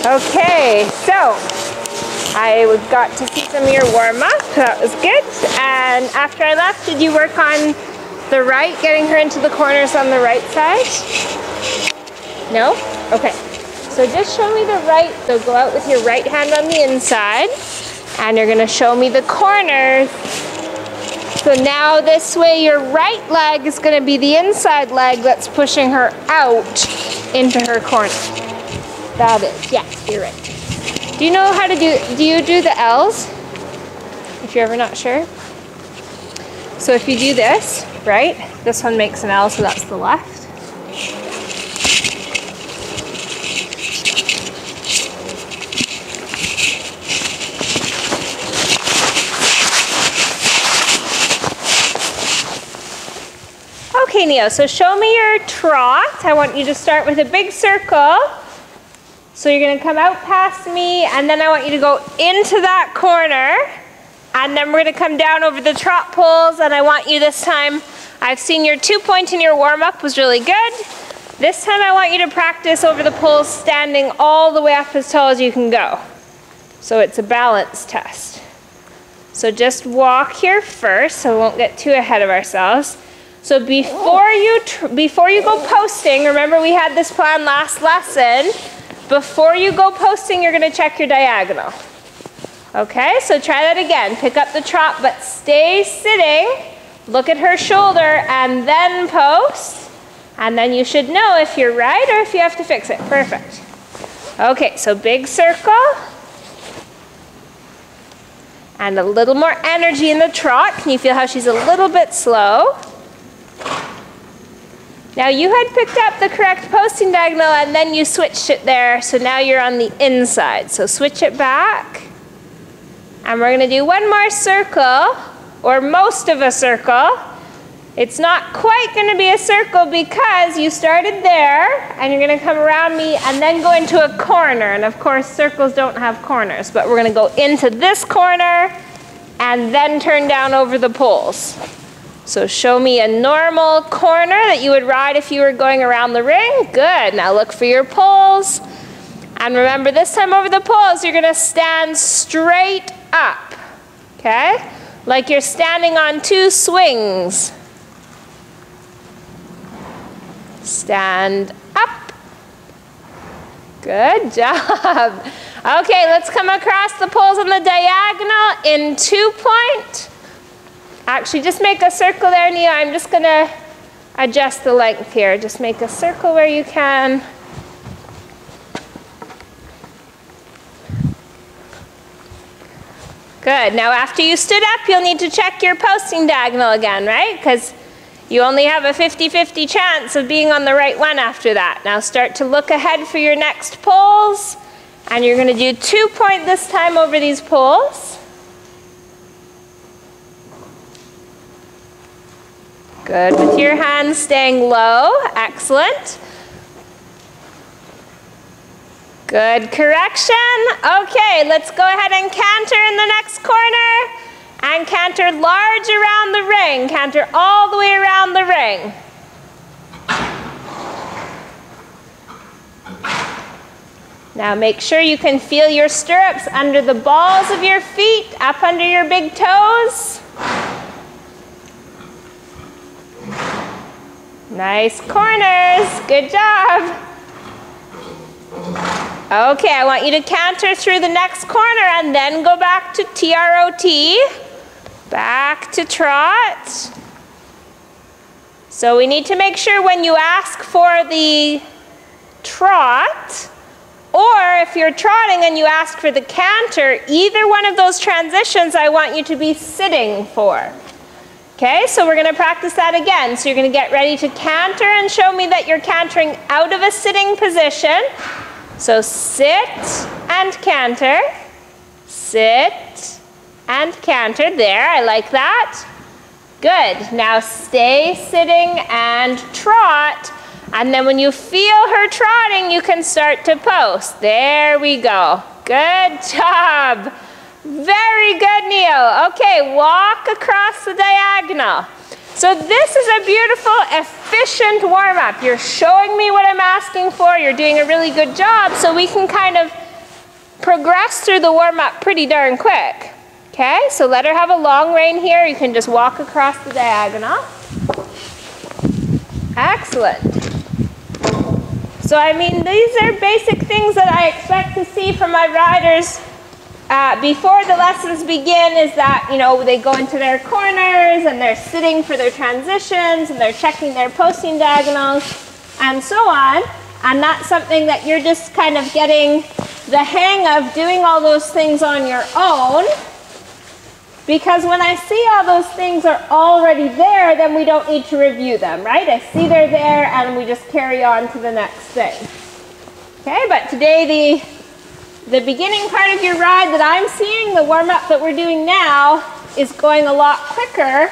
Okay, so I got to see some of your warm-up. That was good. And after I left, did you work on the right, getting her into the corners on the right side? No? Okay. So just show me the right. So go out with your right hand on the inside, and you're gonna show me the corners. So now this way your right leg is gonna be the inside leg that's pushing her out into her corner. That is, yes, you're right. Do you know how to do you do the L's? If you're ever not sure. So if you do this, right? This one makes an L, so that's the left. Okay, Neo, so show me your trot. I want you to start with a big circle. So you're gonna come out past me, and then I want you to go into that corner, and then we're gonna come down over the trot poles, and I want you this time, I've seen your 2-point in your warm-up was really good. This time I want you to practice over the poles standing all the way up as tall as you can go. So it's a balance test. So just walk here first, so we won't get too ahead of ourselves. So before you go posting, remember we had this plan last lesson, before you go posting, you're gonna check your diagonal. Okay, so try that again. Pick up the trot, but stay sitting. Look at her shoulder and then post. And then you should know if you're right or if you have to fix it. Perfect. Okay, so big circle. And a little more energy in the trot. Can you feel how she's a little bit slow? Now you had picked up the correct posting diagonal and then you switched it there, so now you're on the inside. So switch it back. And we're gonna do one more circle, or most of a circle. It's not quite gonna be a circle because you started there and you're gonna come around me and then go into a corner. And of course, circles don't have corners, but we're gonna go into this corner and then turn down over the poles. So show me a normal corner that you would ride if you were going around the ring. Good, now look for your poles. And remember, this time over the poles, you're gonna stand straight up, okay? Like you're standing on 2 swings. Stand up. Good job. Okay, let's come across the poles on the diagonal in 2-point. Actually, just make a circle there, Nia. I'm just gonna adjust the length here. Just make a circle where you can. Good, now after you stood up, you'll need to check your posting diagonal again, right? Because you only have a 50-50 chance of being on the right one after that. Now start to look ahead for your next poles, and you're gonna do 2-point this time over these poles. Good, with your hands staying low, excellent. Good correction. Okay, let's go ahead and canter in the next corner and canter large around the ring. Canter all the way around the ring. Now make sure you can feel your stirrups under the balls of your feet, up under your big toes. Nice corners, good job. Okay, I want you to canter through the next corner and then go back to TROT, back to trot. So we need to make sure when you ask for the trot, or if you're trotting and you ask for the canter, either one of those transitions I want you to be sitting for. Okay, so we're gonna practice that again. So you're gonna get ready to canter and show me that you're cantering out of a sitting position. So sit and canter, sit and canter. There, I like that. Good, now stay sitting and trot. And then when you feel her trotting, you can start to post. There we go, good job. Very good, Neo. Okay, walk across the diagonal. So this is a beautiful, efficient warm-up. You're showing me what I'm asking for. You're doing a really good job, so we can kind of progress through the warm-up pretty darn quick. Okay, so let her have a long rein here. You can just walk across the diagonal. Excellent. So I mean, these are basic things that I expect to see from my riders before the lessons begin, is that, you know, they go into their corners and they're sitting for their transitions and they're checking their posting diagonals and so on. And that's something that you're just kind of getting the hang of doing all those things on your own. Because when I see all those things are already there, then we don't need to review them, right? I see they're there and we just carry on to the next thing. Okay, but today the beginning part of your ride that I'm seeing, the warm-up that we're doing now, is going a lot quicker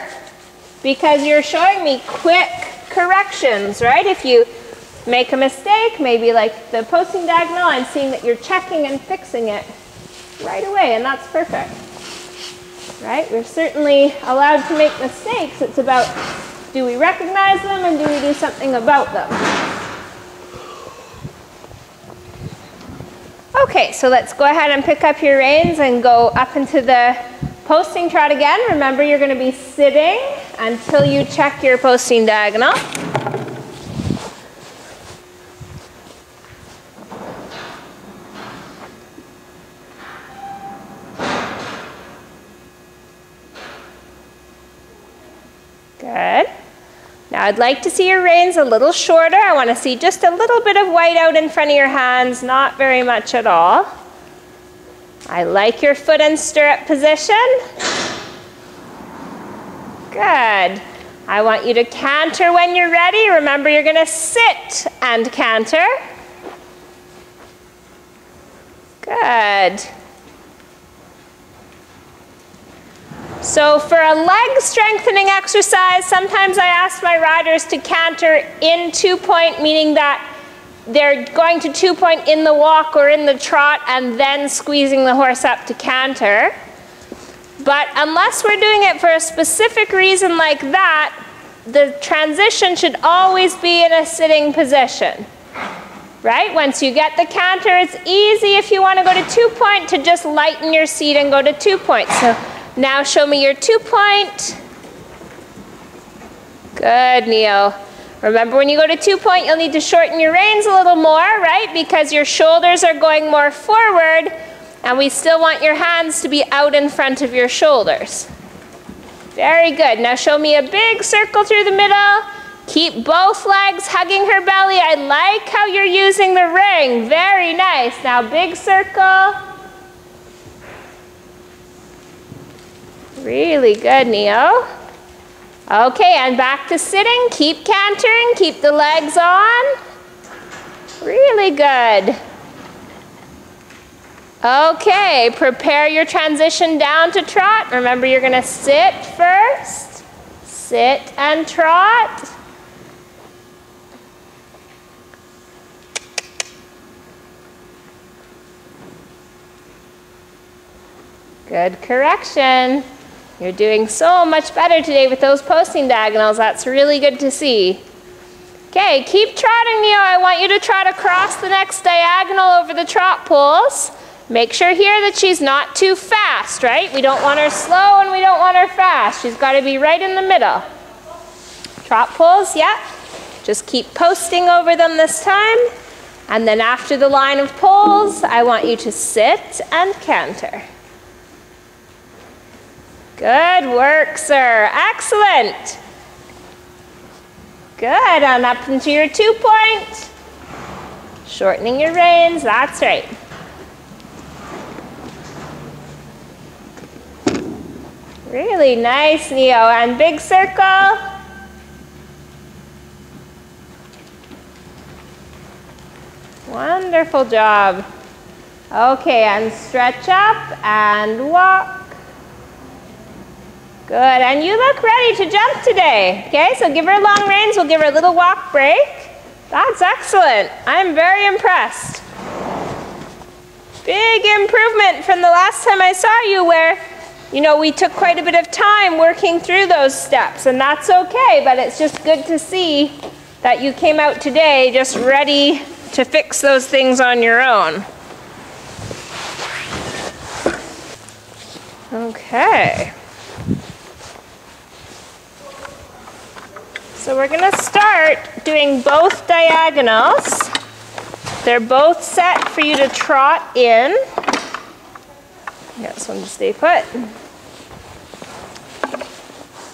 because you're showing me quick corrections, right? If you make a mistake, maybe like the posting diagonal, I'm seeing that you're checking and fixing it right away, and that's perfect. Right? We're certainly allowed to make mistakes. It's about, do we recognize them and do we do something about them? Okay, so let's go ahead and pick up your reins and go up into the posting trot again. Remember, you're going to be sitting until you check your posting diagonal. Good. Now I'd like to see your reins a little shorter. I want to see just a little bit of white out in front of your hands, not very much at all. I like your foot and stirrup position. Good. I want you to canter when you're ready. Remember, you're going to sit and canter. Good. So for a leg strengthening exercise, sometimes I ask my riders to canter in 2-point, meaning that they're going to 2-point in the walk or in the trot and then squeezing the horse up to canter. But unless we're doing it for a specific reason like that, the transition should always be in a sitting position. Right? Once you get the canter, it's easy if you want to go to 2-point to just lighten your seat and go to 2-point. So now show me your 2-point. Good, Neo. Remember, when you go to 2-point, you'll need to shorten your reins a little more, right? Because your shoulders are going more forward, and we still want your hands to be out in front of your shoulders. Very good. Now show me a big circle through the middle. Keep both legs hugging her belly. I like how you're using the ring. Very nice. Now big circle. Really good, Neo. Okay, and back to sitting. Keep cantering. Keep the legs on. Really good. Okay, prepare your transition down to trot. Remember, you're going to sit first. Sit and trot. Good correction. You're doing so much better today with those posting diagonals. That's really good to see. Okay, keep trotting, Neo. I want you to trot across the next diagonal over the trot poles. Make sure here that she's not too fast, right? We don't want her slow and we don't want her fast. She's got to be right in the middle. Trot poles, yeah. Just keep posting over them this time. And then after the line of poles, I want you to sit and canter. Good work, sir. Excellent. Good, and up into your 2-point. Shortening your reins, that's right. Really nice, Neo, and big circle. Wonderful job. Okay, and stretch up and walk. Good, and you look ready to jump today. Okay, so give her long reins. We'll give her a little walk break. That's excellent. I'm very impressed. Big improvement from the last time I saw you where, you know, we took quite a bit of time working through those steps, and that's okay, but it's just good to see that you came out today just ready to fix those things on your own. Okay. So we're going to start doing both diagonals. They're both set for you to trot in. This one to stay put.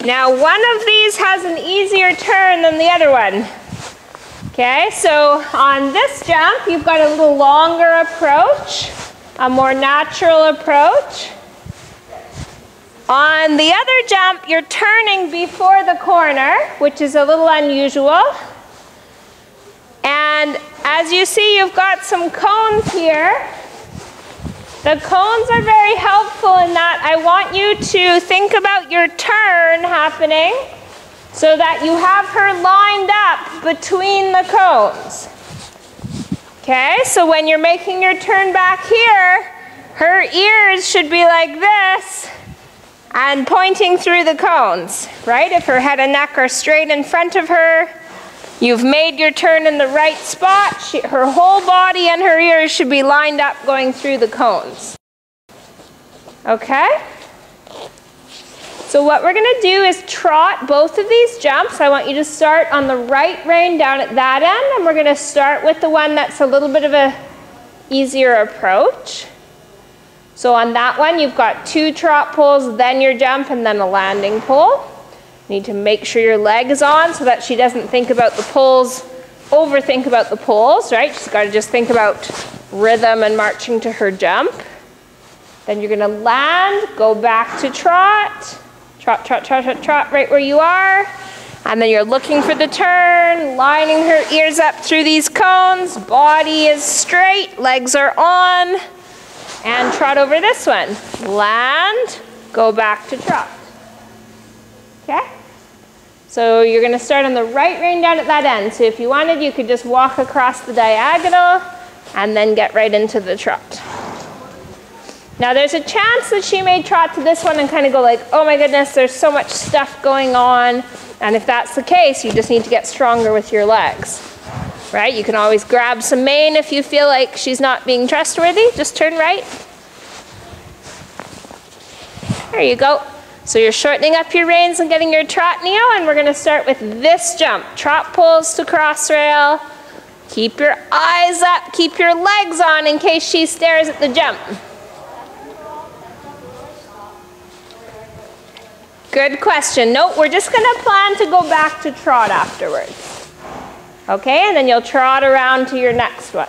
Now one of these has an easier turn than the other one. Okay, so on this jump, you've got a little longer approach, a more natural approach. On the other jump, you're turning before the corner, which is a little unusual. And as you see, you've got some cones here. The cones are very helpful in that I want you to think about your turn happening so that you have her lined up between the cones. Okay, so when you're making your turn back here, her ears should be like this and pointing through the cones, right? If her head and neck are straight in front of her, you've made your turn in the right spot. Her whole body and her ears should be lined up going through the cones. Okay? So what we're going to do is trot both of these jumps. I want you to start on the right rein down at that end, and we're going to start with the one that's a little bit of a easier approach. So on that one, you've got 2 trot poles, then your jump, and then a landing pole. You need to make sure your leg is on so that she doesn't think about the poles, overthink about the poles, right? She's got to just think about rhythm and marching to her jump. Then you're going to land, go back to trot. Trot, trot, trot, trot, trot, right where you are. And then you're looking for the turn, lining her ears up through these cones. Body is straight, legs are on. And trot over this one. Land, go back to trot. Okay? So you're going to start on the right rein down at that end. So if you wanted, you could just walk across the diagonal and then get right into the trot. Now there's a chance that she may trot to this one and kind of go like, oh my goodness, there's so much stuff going on. And if that's the case, you just need to get stronger with your legs. Right? You can always grab some mane if you feel like she's not being trustworthy. Just turn right. There you go. So you're shortening up your reins and getting your trot, Neo, and we're going to start with this jump. Trot poles to cross rail. Keep your eyes up. Keep your legs on in case she stares at the jump. Good question. Nope, we're just going to plan to go back to trot afterwards. Okay, and then you'll trot around to your next one.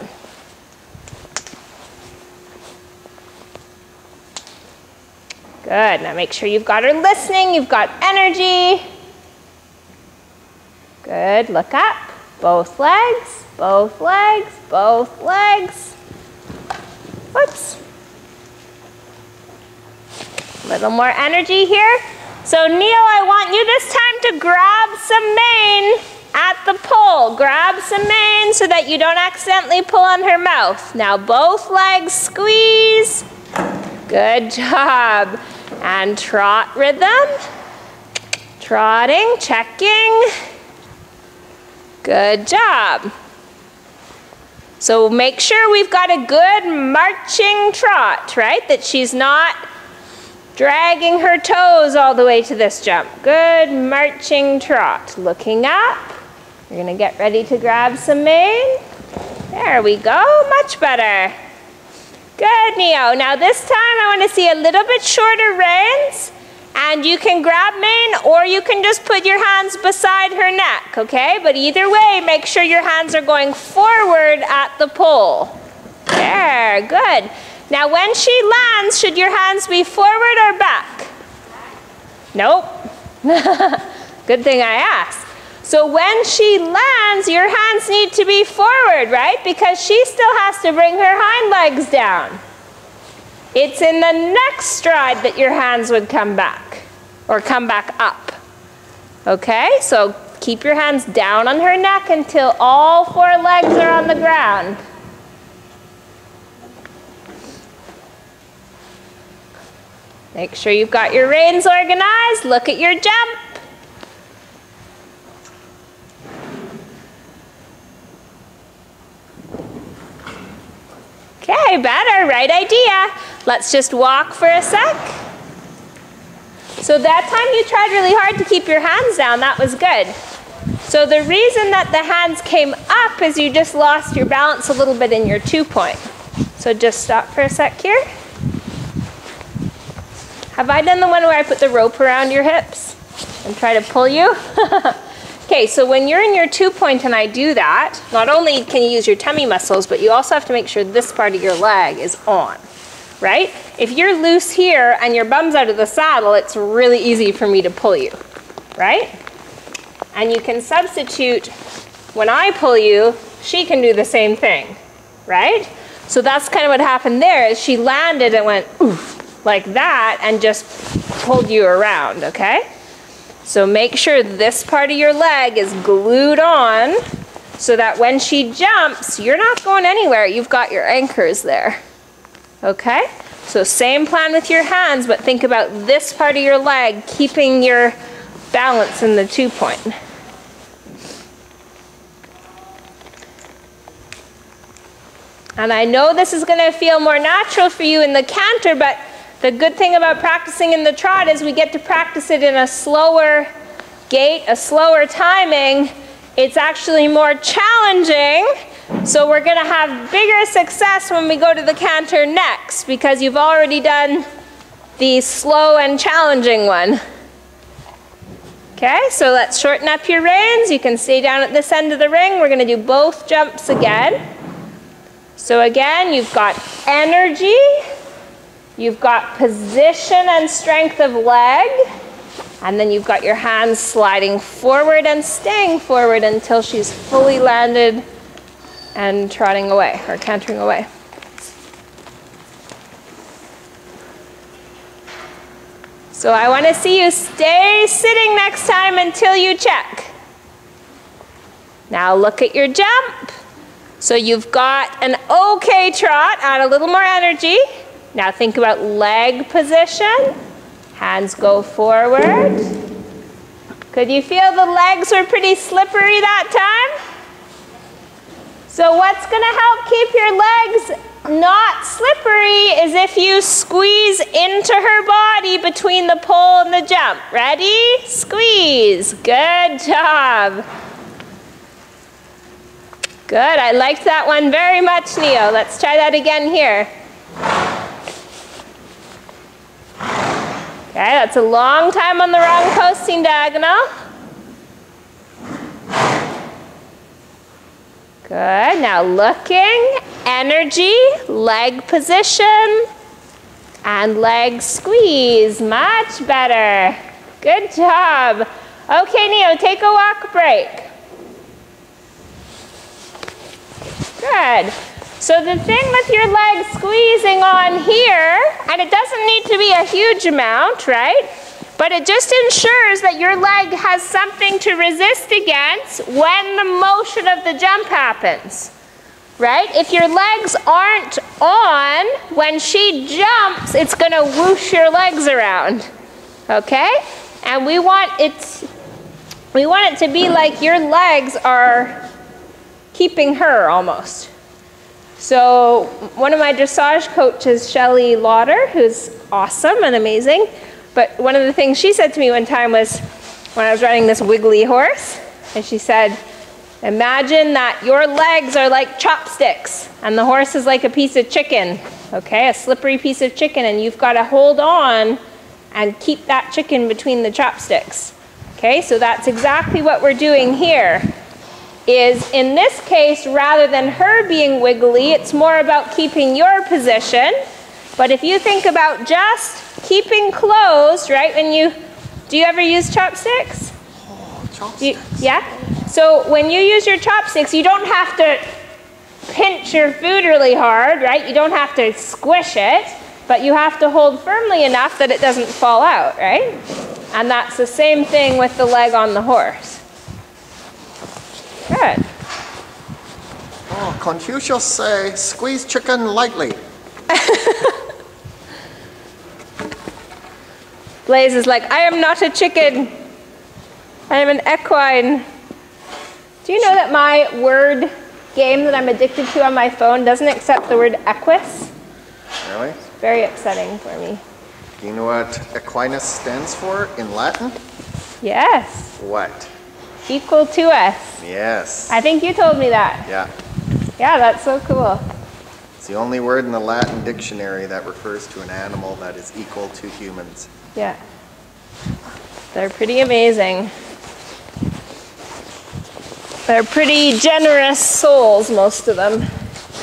Good, now make sure you've got her listening, you've got energy. Good, look up. Both legs, both legs, both legs. Whoops. A little more energy here. So Neil, I want you this time to grab some mane at the pole. Grab some mane so that you don't accidentally pull on her mouth. Now both legs squeeze. Good job. And trot rhythm. Trotting, checking. Good job. So make sure we've got a good marching trot, right? That she's not dragging her toes all the way to this jump. Good marching trot. Looking up. You're going to get ready to grab some mane. There we go. Much better. Good, Neo. Now this time I want to see a little bit shorter reins. And you can grab mane or you can just put your hands beside her neck, okay? But either way, make sure your hands are going forward at the pole. There, good. Now when she lands, should your hands be forward or back? Nope. Good thing I asked. So when she lands, your hands need to be forward, right? Because she still has to bring her hind legs down. It's in the next stride that your hands would come back, or come back up. Okay, so keep your hands down on her neck until all 4 legs are on the ground. Make sure you've got your reins organized. Look at your jump. Okay, better, right idea. Let's just walk for a sec. So that time you tried really hard to keep your hands down. That was good. So the reason that the hands came up is you just lost your balance a little bit in your 2-point. So just stop for a sec here. Have I done the one where I put the rope around your hips and try to pull you? Okay, so when you're in your 2-point and I do that, not only can you use your tummy muscles, but you also have to make sure this part of your leg is on, right? If you're loose here and your bum's out of the saddle, it's really easy for me to pull you, right? And you can substitute, when I pull you, she can do the same thing, right? So that's kind of what happened there, is she landed and went oof, like that and just pulled you around, okay? So make sure this part of your leg is glued on so that when she jumps, you're not going anywhere. You've got your anchors there, okay? So same plan with your hands, but think about this part of your leg keeping your balance in the 2-point. And I know this is going to feel more natural for you in the canter, but the good thing about practicing in the trot is we get to practice it in a slower gait, a slower timing. It's actually more challenging, so we're going to have bigger success when we go to the canter next, because you've already done the slow and challenging one. Okay, so let's shorten up your reins. You can stay down at this end of the ring. We're going to do both jumps again. So again, you've got energy. You've got position and strength of leg, and then you've got your hands sliding forward and staying forward until she's fully landed and trotting away or cantering away. So I want to see you stay sitting next time until you check. Now look at your jump. So you've got an okay trot, add a little more energy. Now think about leg position. Hands go forward. Could you feel the legs were pretty slippery that time? So what's going to help keep your legs not slippery is if you squeeze into her body between the pole and the jump. Ready? Squeeze. Good job. Good. I liked that one very much, Neo. Let's try that again here. Okay, that's a long time on the wrong coasting diagonal. Good, now looking, energy, leg position, and leg squeeze, much better. Good job. Okay, Neo, take a walk break. Good. So the thing with your leg squeezing on here, and it doesn't need to be a huge amount, right? But it just ensures that your leg has something to resist against when the motion of the jump happens, right? If your legs aren't on, when she jumps, it's going to whoosh your legs around, okay? And we want it to be like your legs are keeping her almost. So one of my dressage coaches, Shelley Lauder, who's awesome and amazing, but one of the things she said to me one time was when I was riding this wiggly horse, and she said, imagine that your legs are like chopsticks and the horse is like a piece of chicken, okay, a slippery piece of chicken, and you've got to hold on and keep that chicken between the chopsticks. Okay, so that's exactly what we're doing here. Is in this case, rather than her being wiggly, it's more about keeping your position. But if you think about just keeping closed, right, do you ever use chopsticks? Oh, chopsticks. Yeah? So when you use your chopsticks, you don't have to pinch your food really hard, right? You don't have to squish it, but you have to hold firmly enough that it doesn't fall out, right? And that's the same thing with the leg on the horse. Good. Oh, Confucius say, squeeze chicken lightly. Blaze is like, I am not a chicken. I am an equine. Do you know that my word game that I'm addicted to on my phone doesn't accept the word equus? Really? It's very upsetting for me. Do you know what equinus stands for in Latin? Yes. What? Equal to us. Yes. I think you told me that. Yeah. Yeah, that's so cool. It's the only word in the Latin dictionary that refers to an animal that is equal to humans. Yeah. They're pretty amazing. They're pretty generous souls, most of them.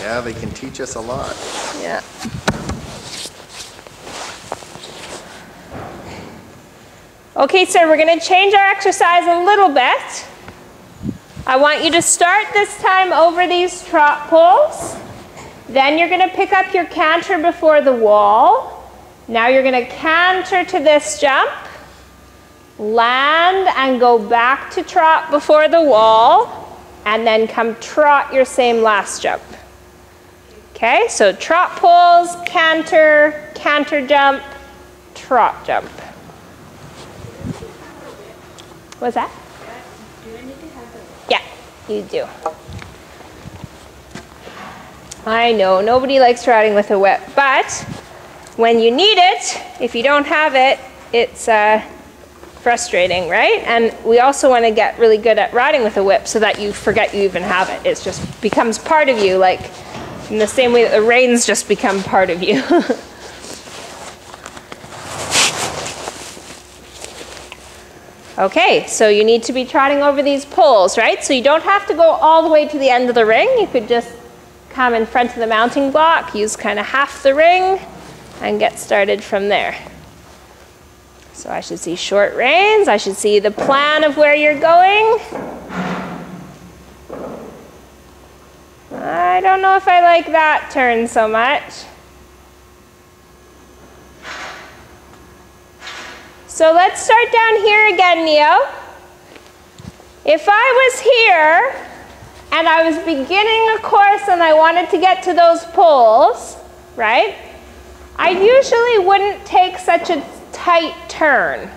Yeah, they can teach us a lot. Yeah. Okay, sir, we're going to change our exercise a little bit. I want you to start this time over these trot poles. Then you're going to pick up your canter before the wall. Now you're going to canter to this jump, land and go back to trot before the wall, and then come trot your same last jump. Okay, so trot poles, canter, canter jump, trot jump. What's that? Yeah, you do. I know, nobody likes trotting with a whip, but when you need it, if you don't have it, it's frustrating, right? And we also want to get really good at riding with a whip so that you forget you even have it. It just becomes part of you, like in the same way that the reins just become part of you. Okay, so you need to be trotting over these poles, right? So you don't have to go all the way to the end of the ring. You could just come in front of the mounting block, use kind of half the ring, and get started from there. So I should see short reins. I should see the plan of where you're going. I don't know if I like that turn so much. So let's start down here again, Neo. If I was here and I was beginning a course and I wanted to get to those poles, right? I usually wouldn't take such a tight turn,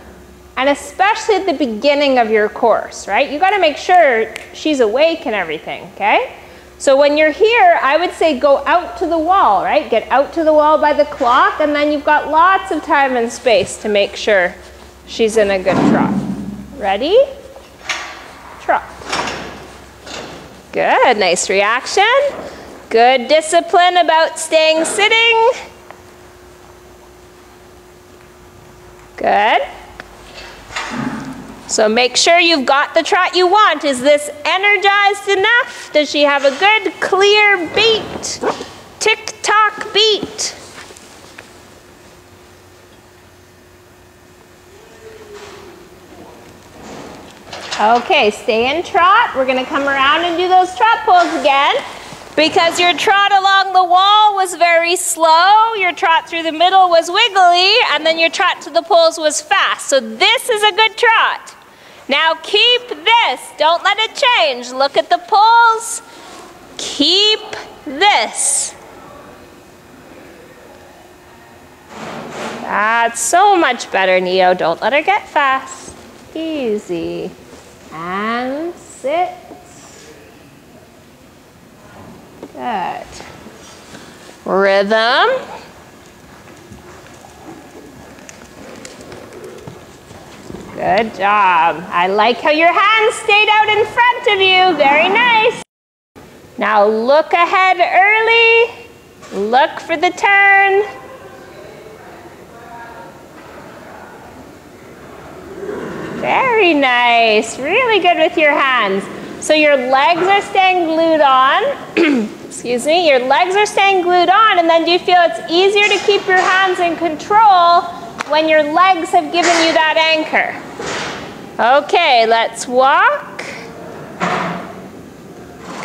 and especially at the beginning of your course, right? You got to make sure she's awake and everything, okay? So when you're here, I would say go out to the wall, right? Get out to the wall by the clock, and then you've got lots of time and space to make sure she's in a good trot. Ready? Trot. Good, nice reaction. Good discipline about staying sitting. Good. So make sure you've got the trot you want. Is this energized enough? Does she have a good, clear beat? Tick-tock beat. Okay, stay in trot. We're gonna come around and do those trot poles again. Because your trot along the wall was very slow, your trot through the middle was wiggly, and then your trot to the poles was fast. So this is a good trot. Now keep this, don't let it change. Look at the poles, keep this. That's so much better, Neo. Don't let her get fast. Easy. And sit. Good. Rhythm. Good job. I like how your hands stayed out in front of you. Very nice. Now look ahead early. Look for the turn. Very nice. Really good with your hands. So your legs are staying glued on. Excuse me. Your legs are staying glued on, and then do you feel it's easier to keep your hands in control when your legs have given you that anchor? Okay, let's walk.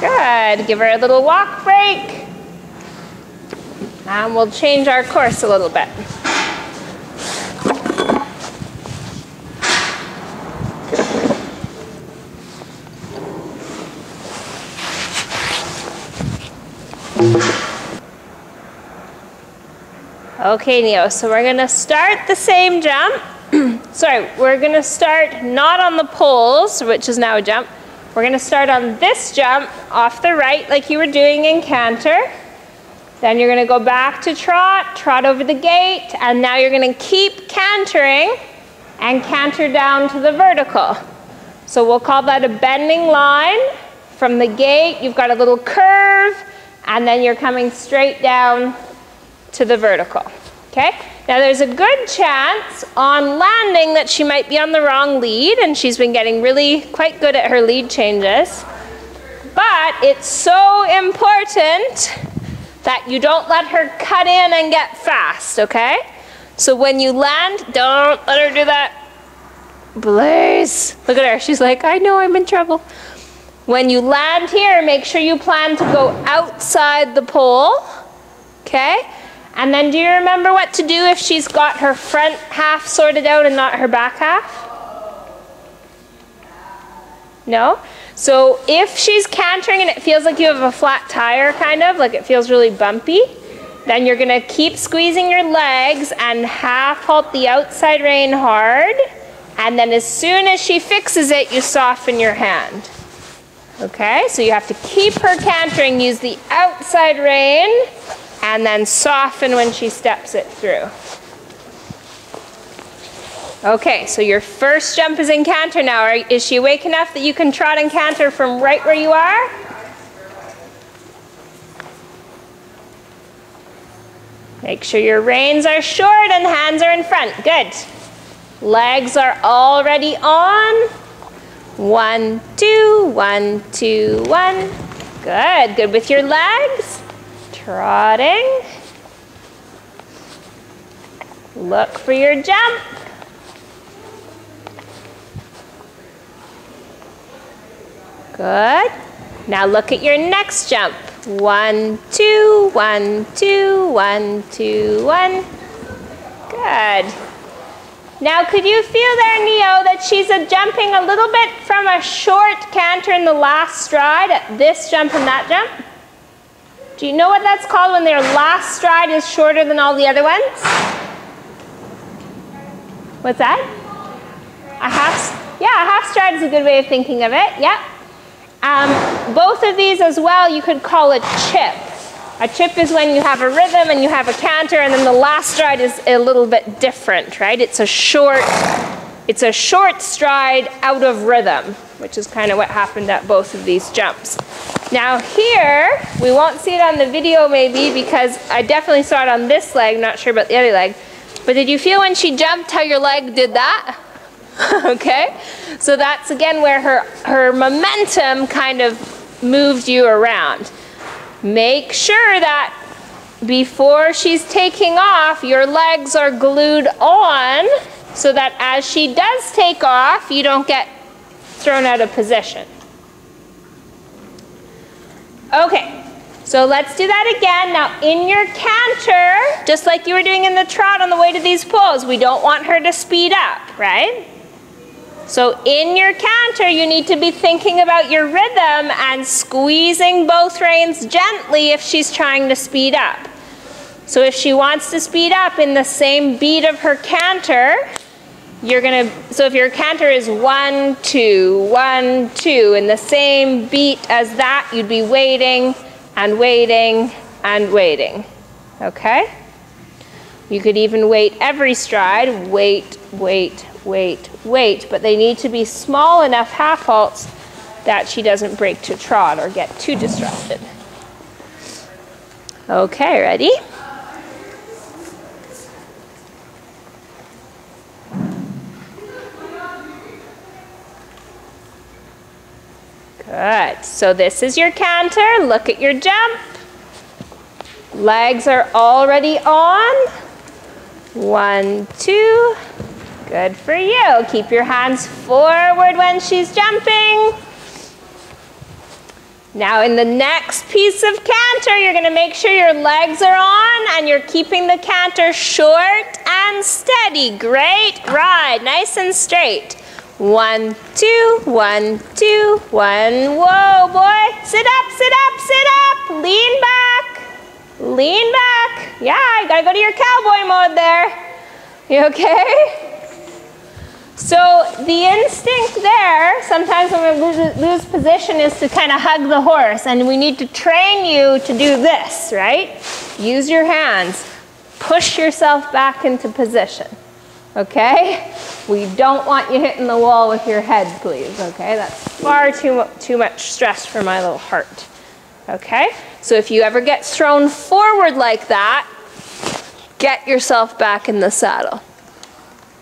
Good. Give her a little walk break. And we'll change our course a little bit. Okay, Neo, so we're gonna start the same jump. Sorry, we're gonna start not on the poles, which is now a jump. We're gonna start on this jump off the right like you were doing in canter. Then you're gonna go back to trot, trot over the gate, and now you're gonna keep cantering and canter down to the vertical. So we'll call that a bending line. From the gate, you've got a little curve, and then you're coming straight down to the vertical, okay? Now there's a good chance on landing that she might be on the wrong lead, and she's been getting really quite good at her lead changes. But it's so important that you don't let her cut in and get fast, okay? So when you land, don't let her do that. Blaze. Look at her, she's like, I know I'm in trouble. When you land here, make sure you plan to go outside the pole, okay? And then do you remember what to do if she's got her front half sorted out and not her back half? No? So if she's cantering and it feels like you have a flat tire, kind of, like it feels really bumpy, then you're gonna keep squeezing your legs and half halt the outside rein hard, and then as soon as she fixes it, you soften your hand. Okay, so you have to keep her cantering, use the outside rein, and then soften when she steps it through. Okay, so your first jump is in canter now. Is she awake enough that you can trot and canter from right where you are? Make sure your reins are short and hands are in front. Good. Legs are already on. 1, 2, 1, 2, 1. Good. Good with your legs. Trotting. Look for your jump. Good. Now look at your next jump. 1, 2, 1, 2, 1, 2, 1. Good. Now could you feel there, Neo, that she's jumping a little bit from a short canter in the last stride at this jump and that jump? Do you know what that's called when their last stride is shorter than all the other ones? What's that? A half stride is a good way of thinking of it, yeah. Both of these as well, you could call a chip. A chip is when you have a rhythm and you have a canter, and then the last stride is a little bit different, right? It's a short stride out of rhythm, which is kind of what happened at both of these jumps. Now here, we won't see it on the video maybe because I definitely saw it on this leg, not sure about the other leg. But did you feel when she jumped how your leg did that? Okay, so that's again where her momentum kind of moved you around. Make sure that before she's taking off, your legs are glued on so that as she does take off, you don't get thrown out of position. Okay, so let's do that again. Now in your canter, just like you were doing in the trot on the way to these poles, we don't want her to speed up, right? So in your canter, you need to be thinking about your rhythm and squeezing both reins gently if she's trying to speed up. So if she wants to speed up in the same beat of her canter, so if your canter is 1, 2, 1, 2, in the same beat as that, you'd be waiting and waiting and waiting, okay? You could even wait every stride, wait, wait, wait, wait, but they need to be small enough half halts that she doesn't break to trot or get too distracted. Okay, ready? Good, so this is your canter, look at your jump. Legs are already on. 1, 2, good for you. Keep your hands forward when she's jumping. Now in the next piece of canter, you're gonna make sure your legs are on and you're keeping the canter short and steady. Great ride, nice and straight. 1, 2, 1, 2, 1, whoa boy. Sit up, sit up, sit up, lean back. Lean back. Yeah, you gotta go to your cowboy mode there. You okay? So the instinct there, sometimes when we lose position, is to kind of hug the horse. And we need to train you to do this, right? Use your hands. Push yourself back into position, okay? We don't want you hitting the wall with your head, please, okay? That's far too much stress for my little heart, okay? So if you ever get thrown forward like that, get yourself back in the saddle.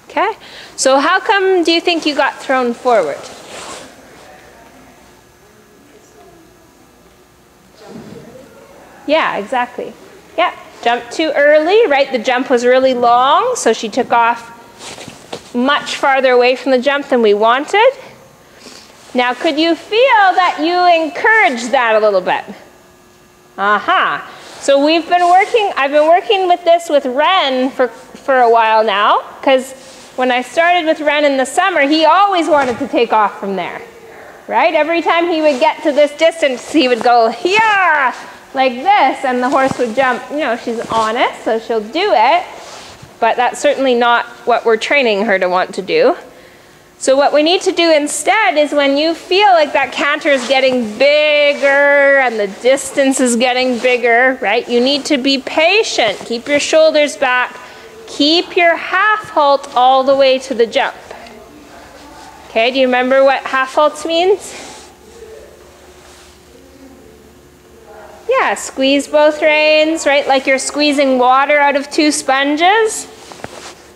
Okay, so how come do you think you got thrown forward? Yeah, exactly. Yeah, jumped too early, right? The jump was really long, so she took off much farther away from the jump than we wanted. Now, could you feel that you encouraged that a little bit? Aha. So I've been working with this with Ren for a while now, because when I started with Ren in the summer, he always wanted to take off from there, right? Every time he would get to this distance, he would go, yeah, like this, and the horse would jump. You know, she's honest, so she'll do it, but that's certainly not what we're training her to want to do. So what we need to do instead is when you feel like that canter is getting bigger and the distance is getting bigger, right? You need to be patient. Keep your shoulders back. Keep your half halt all the way to the jump. Okay, do you remember what half halt means? Yeah, squeeze both reins, right? Like you're squeezing water out of two sponges.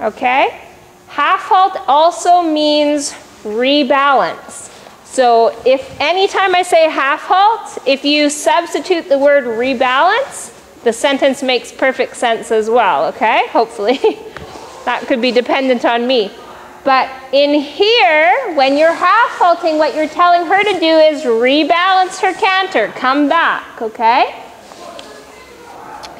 Okay? Half halt also means rebalance. So if anytime I say half halt, if you substitute the word rebalance, the sentence makes perfect sense as well, okay? Hopefully. That could be dependent on me. But in here, when you're half halting, what you're telling her to do is rebalance her canter, come back, okay?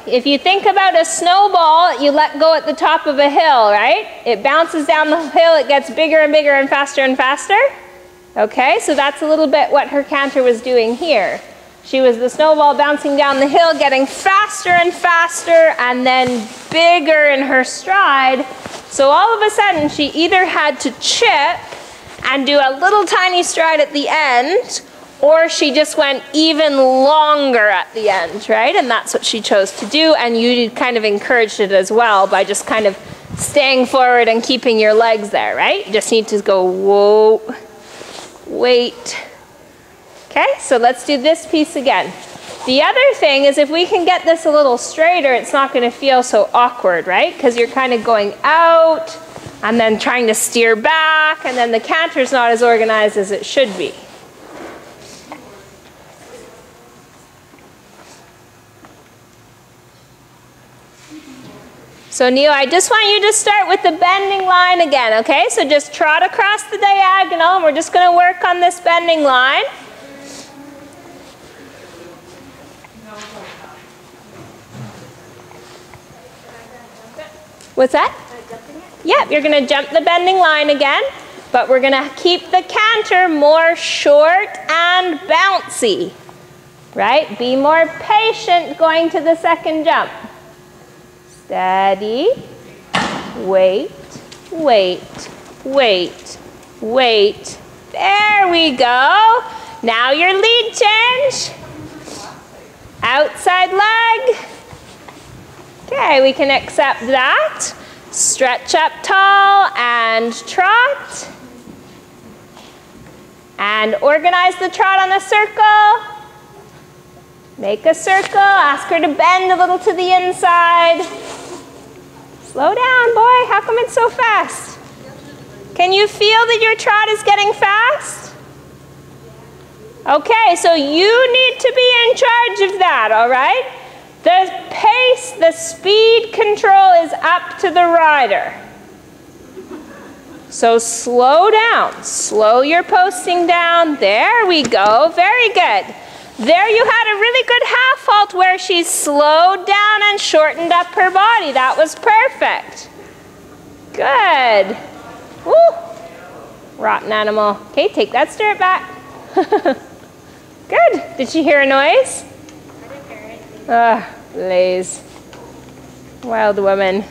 If you think about a snowball, you let go at the top of a hill, right? It bounces down the hill, it gets bigger and bigger and faster, okay? So that's a little bit what her canter was doing here. She was the snowball bouncing down the hill, getting faster and faster, and then bigger in her stride. So all of a sudden, she either had to chip and do a little tiny stride at the end, or she just went even longer at the end, right? And that's what she chose to do, and you kind of encouraged it as well by just kind of staying forward and keeping your legs there, right? You just need to go, whoa, wait. Okay, so let's do this piece again. The other thing is if we can get this a little straighter, it's not going to feel so awkward, right? Because you're kind of going out and then trying to steer back, and then the canter's not as organized as it should be. So Neo, I just want you to start with the bending line again, okay? So just trot across the diagonal, and we're just going to work on this bending line. What's that? Yep, you're going to jump the bending line again, but we're going to keep the canter more short and bouncy, right? Be more patient going to the second jump. Steady, wait, wait, wait, wait. There we go. Now your lead change. Outside leg. Okay, we can accept that. Stretch up tall and trot. And organize the trot on a circle. Make a circle. Ask her to bend a little to the inside. Slow down, boy. How come it's so fast? Can you feel that your trot is getting fast? Okay, so you need to be in charge of that, all right? The pace, the speed control is up to the rider. So slow down. Slow your posting down. There we go. Very good. There you had a really good half halt where she slowed down and shortened up her body. That was perfect. Good. Woo. Rotten animal. Okay, take that stirrup back. Good. Did she hear a noise? I didn't hear anything. Lays. Wild woman.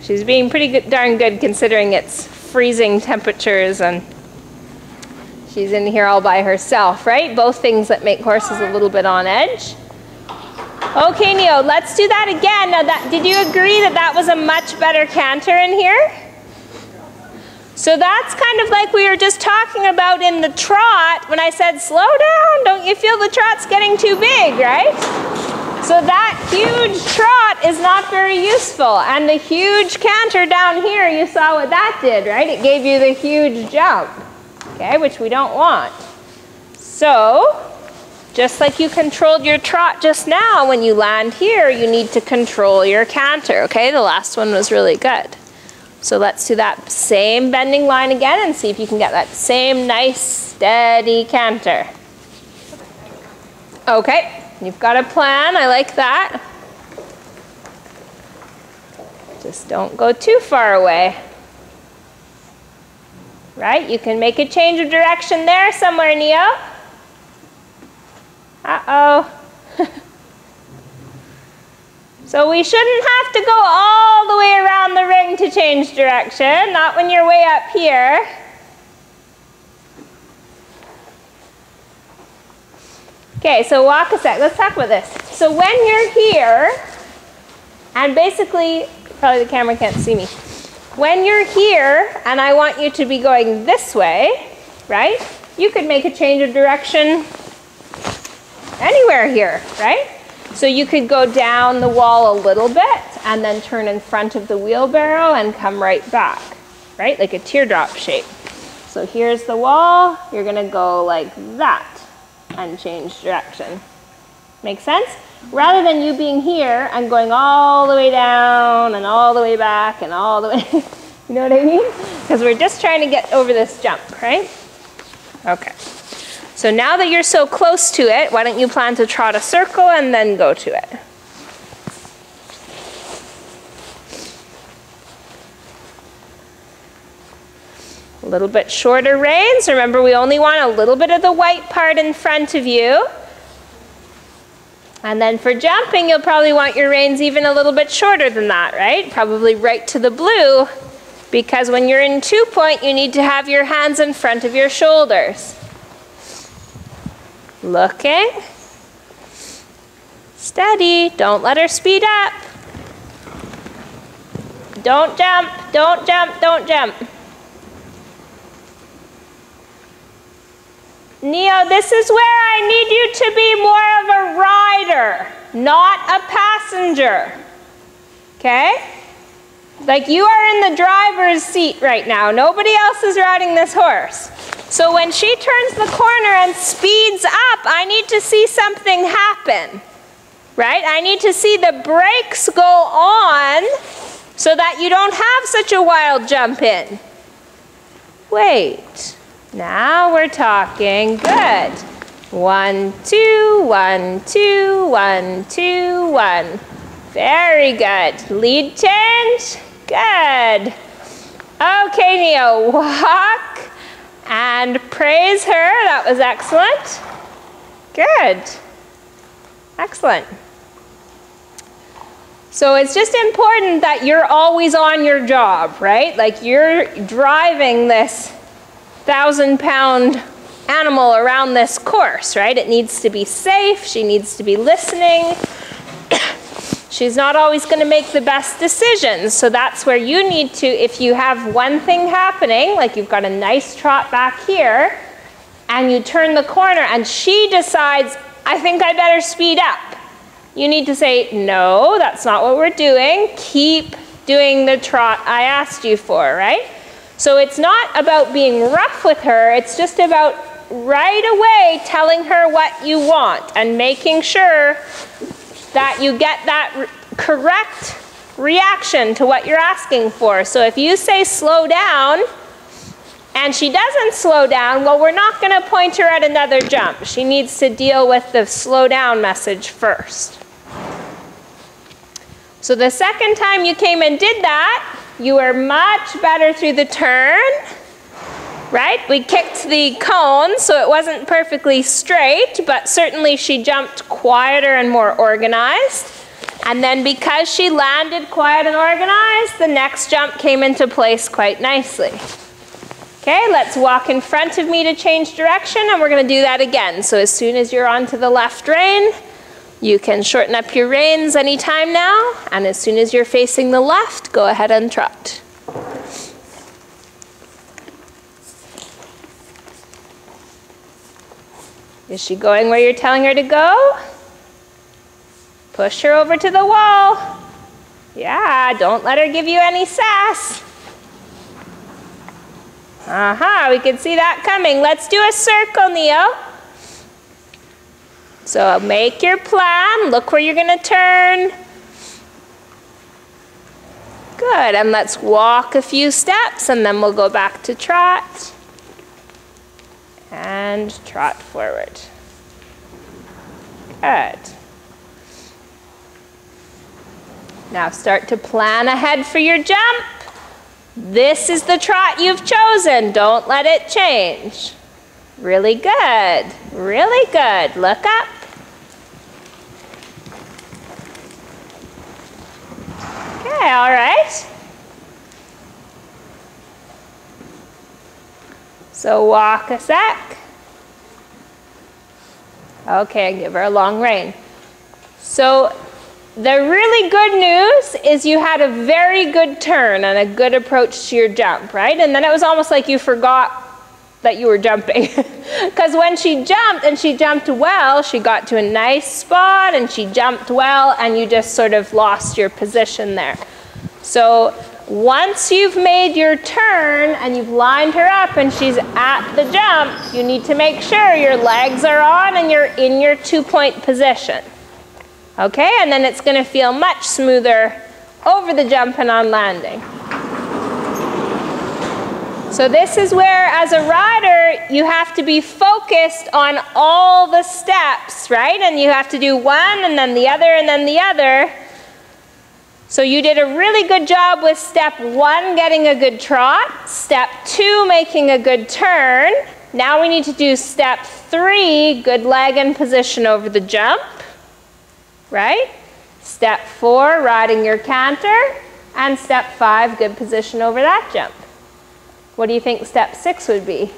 She's being pretty good, darn good considering it's freezing temperatures and she's in here all by herself, right? Both things that make horses a little bit on edge. Okay, Neo, let's do that again. Now, did you agree that that was a much better canter in here? So that's kind of like we were just talking about in the trot when I said, slow down, don't you feel the trot's getting too big, right? So that huge trot is not very useful. And the huge canter down here, you saw what that did, right? It gave you the huge jump, okay, which we don't want. So, just like you controlled your trot just now, when you land here, you need to control your canter, okay? The last one was really good. So let's do that same bending line again and see if you can get that same nice, steady canter. Okay, you've got a plan, I like that. Just don't go too far away. Right, you can make a change of direction there somewhere, Neo. Uh-oh. So we shouldn't have to go all the way around the ring to change direction, not when you're way up here. Okay, so walk a sec. Let's talk about this. So when you're here, and basically, probably the camera can't see me. When you're here, and I want you to be going this way, right? You could make a change of direction anywhere here, right? So you could go down the wall a little bit and then turn in front of the wheelbarrow and come right back, right? Like a teardrop shape. So here's the wall, you're gonna go like that and change direction. Make sense? Rather than you being here and going all the way down and all the way back and all the way, you know what I mean? Because we're just trying to get over this jump, right? Okay. So now that you're so close to it, why don't you plan to trot a circle and then go to it? A little bit shorter reins. Remember, we only want a little bit of the white part in front of you. And then for jumping, you'll probably want your reins even a little bit shorter than that, right? Probably right to the blue, because when you're in 2-point, you need to have your hands in front of your shoulders. Looking. Steady. Don't let her speed up. Don't jump. Don't jump. Don't jump. Neo, this is where I need you to be more of a rider, not a passenger. Okay? Like you are in the driver's seat right now. Nobody else is riding this horse. So when she turns the corner and speeds up, I need to see something happen, right? I need to see the brakes go on so that you don't have such a wild jump in. Wait, now we're talking. Good. 1, 2, 1, 2, 1, 2, 1. Very good. Lead change. Good. Okay, Neo, walk. And praise her. That was excellent. Good. Excellent. So it's just important that you're always on your job, right? Like you're driving this 1,000-pound animal around this course, right? It needs to be safe. She needs to be listening. She's not always going to make the best decisions. So that's where you need to, if you have one thing happening, like you've got a nice trot back here, and you turn the corner and she decides, I think I better speed up. You need to say, no, that's not what we're doing. Keep doing the trot I asked you for, right? So it's not about being rough with her. It's just about right away telling her what you want and making sure that you get that correct reaction to what you're asking for. So if you say slow down and she doesn't slow down, well, we're not going to point her at another jump. She needs to deal with the slow down message first. So the second time you came and did that, you were much better through the turn, right? We kicked the cone, so it wasn't perfectly straight, but certainly she jumped quieter and more organized. And then because she landed quiet and organized, the next jump came into place quite nicely. Okay, let's walk in front of me to change direction, and we're going to do that again. So as soon as you're onto the left rein, you can shorten up your reins anytime now, and as soon as you're facing the left, go ahead and trot. Is she going where you're telling her to go? Push her over to the wall. Yeah, don't let her give you any sass. We can see that coming. Let's do a circle, Neo. So make your plan. Look where you're going to turn. Good, and let's walk a few steps, and then we'll go back to trot. And trot forward. Good. Now start to plan ahead for your jump. This is the trot you've chosen. Don't let it change. Really good. Really good. Look up. Okay, all right. So walk a sec. Okay, and give her a long rein. So the really good news is you had a very good turn and a good approach to your jump, right? And then it was almost like you forgot that you were jumping. Because when she jumped, and she jumped well, she got to a nice spot and she jumped well, and you just sort of lost your position there. So once you've made your turn and you've lined her up and she's at the jump, you need to make sure your legs are on and you're in your 2-point position. Okay, and then it's going to feel much smoother over the jump and on landing. So this is where, as a rider, you have to be focused on all the steps, right? And you have to do one and then the other and then the other. So you did a really good job with step 1, getting a good trot. Step 2, making a good turn. Now we need to do step 3, good leg and position over the jump. Right? Step 4, riding your canter. And step 5, good position over that jump. What do you think step 6 would be?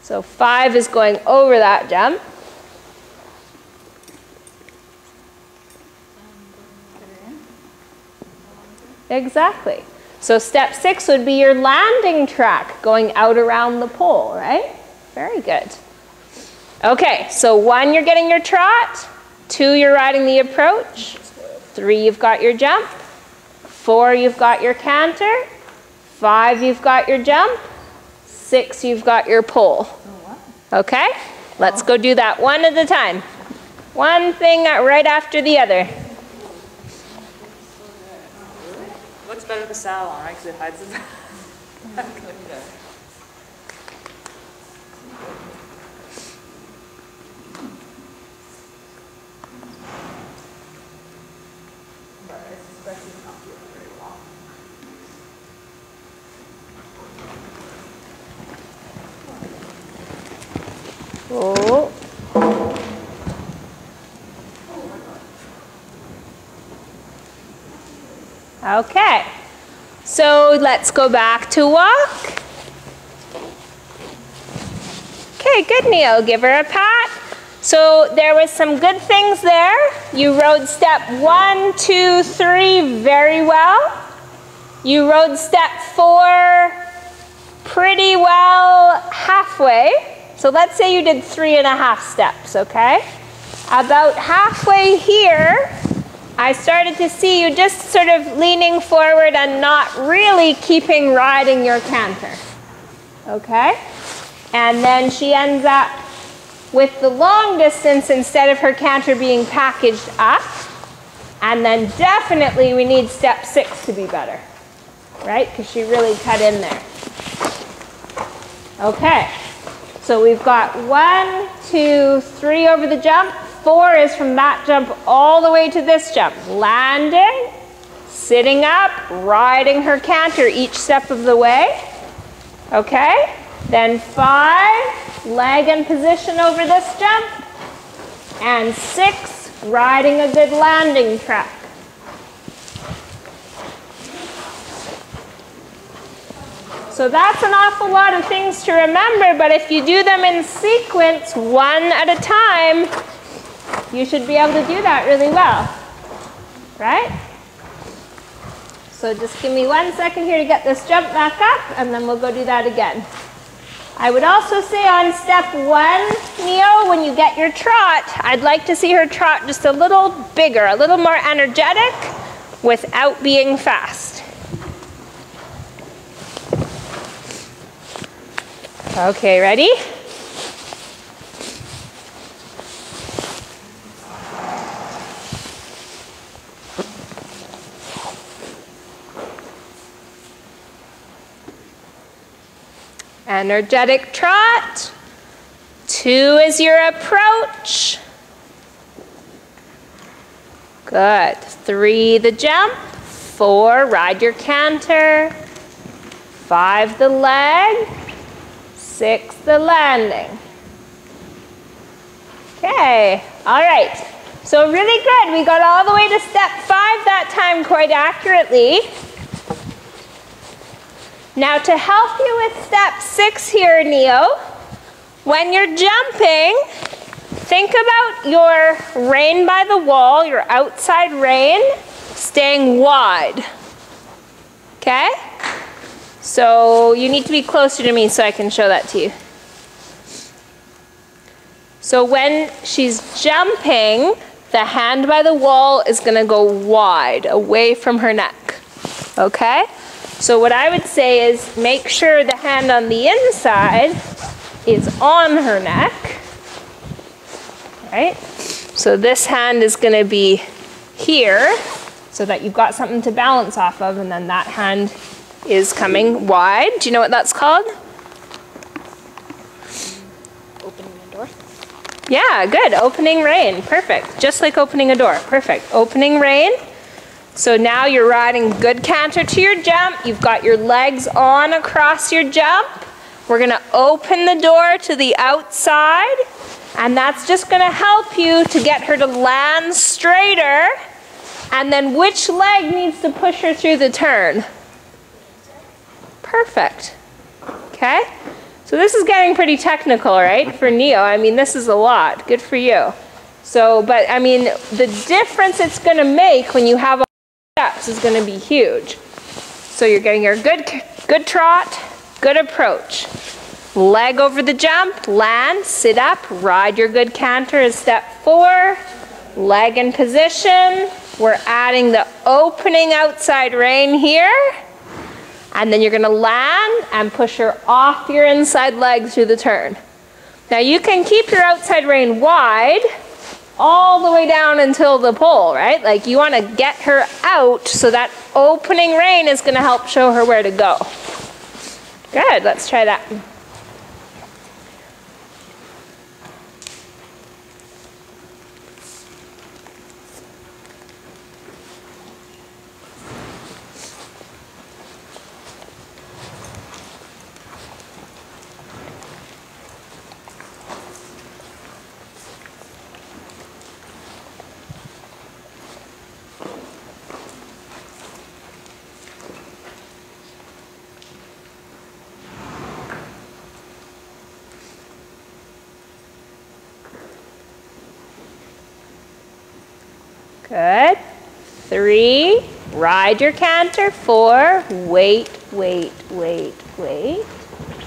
So 5 is going over that jump. Exactly. So step 6 would be your landing track, going out around the pole, right? Very good. Okay, so 1, you're getting your trot. 2, you're riding the approach. 3, you've got your jump. 4, you've got your canter. 5, you've got your jump. 6, you've got your pole. Okay, let's go do that one at a time. One thing right after the other. Looks better with the saddle on, right? Because it hides the Oh. Okay, so let's go back to walk. Okay, good, Neo. Give her a pat. So there was some good things there. You rode step 1, 2, 3 very well. You rode step 4 pretty well halfway. So let's say you did 3.5 steps, okay? About halfway here, I started to see you just sort of leaning forward and not really riding your canter, okay? And then she ends up with the long distance instead of her canter being packaged up. And then definitely we need step 6 to be better, right? Because she really cut in there. Okay, so we've got 1, 2, 3 over the jump. 4 is from that jump all the way to this jump. Landing, sitting up, riding her canter each step of the way. Okay, then 5, leg and position over this jump. And 6, riding a good landing track. So that's an awful lot of things to remember, but if you do them in sequence, one at a time, you should be able to do that really well, right? So just give me 1 second here to get this jump back up, and then we'll go do that again. I would also say on step 1, Neo, when you get your trot, I'd like to see her trot just a little bigger, a little more energetic, without being fast. Okay, ready? Energetic trot. 2 is your approach. Good. 3 the jump. 4 ride your canter. 5 the leg. 6 the landing. Okay, all right. So really good. We got all the way to step 5 that time quite accurately. Now to help you with step 6 here, Neo, when you're jumping, think about your rein by the wall, your outside rein, staying wide. Okay? So you need to be closer to me so I can show that to you. So when she's jumping, the hand by the wall is going to go wide, away from her neck. Okay? So what I would say is make sure the hand on the inside is on her neck. Right? So this hand is going to be here so that you've got something to balance off of, and then that hand is coming wide. Do you know what that's called? Opening the door. Yeah, good. Opening rein. Perfect. Just like opening a door. Perfect. Opening rein. So now you're riding good canter to your jump. You've got your legs on across your jump. We're going to open the door to the outside, and that's just going to help you to get her to land straighter. And then which leg needs to push her through the turn? Perfect. Okay? So this is getting pretty technical, right, for Neo. I mean, this is a lot. Good for you. So, but I mean, the difference it's going to make when you have all steps is going to be huge. So you're getting your good trot, good approach. Leg over the jump, land, sit up, ride your good canter is step 4. Leg in position. We're adding the opening outside rein here. And then you're going to land and push her off your inside leg through the turn. Now you can keep your outside rein wide all the way down until the pole, right? Like you want to get her out so that opening rein is going to help show her where to go. Good, let's try that. Good. 3, ride your canter. 4, wait, wait, wait, wait.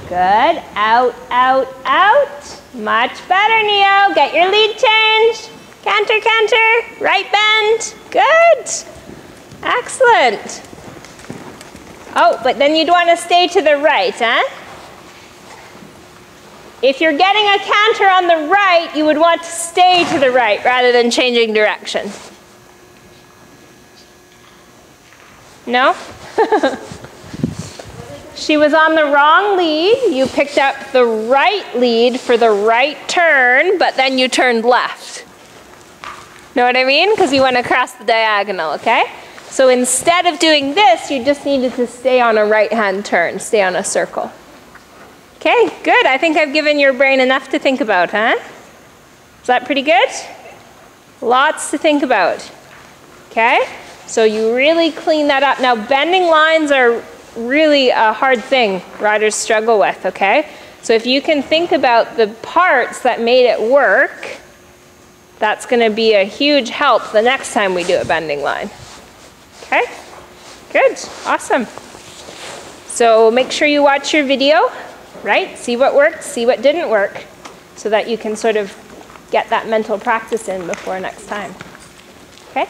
Good. Out, out, out. Much better, Neo. Get your lead changed. Canter, canter. Right bend. Good. Excellent. Oh, but then you'd want to stay to the right, huh? If you're getting a canter on the right, you would want to stay to the right rather than changing direction. No? She was on the wrong lead. You picked up the right lead for the right turn, but then you turned left. Know what I mean? Because you went across the diagonal, okay? So instead of doing this, you just needed to stay on a right-hand turn, stay on a circle. Okay, good. I think I've given your brain enough to think about, huh? Is that pretty good? Lots to think about. Okay? So you really clean that up. Now, bending lines are really a hard thing riders struggle with, okay? So if you can think about the parts that made it work, that's gonna be a huge help the next time we do a bending line. Okay, good, awesome. So make sure you watch your video, right? See what worked, see what didn't work, so that you can sort of get that mental practice in before next time, okay?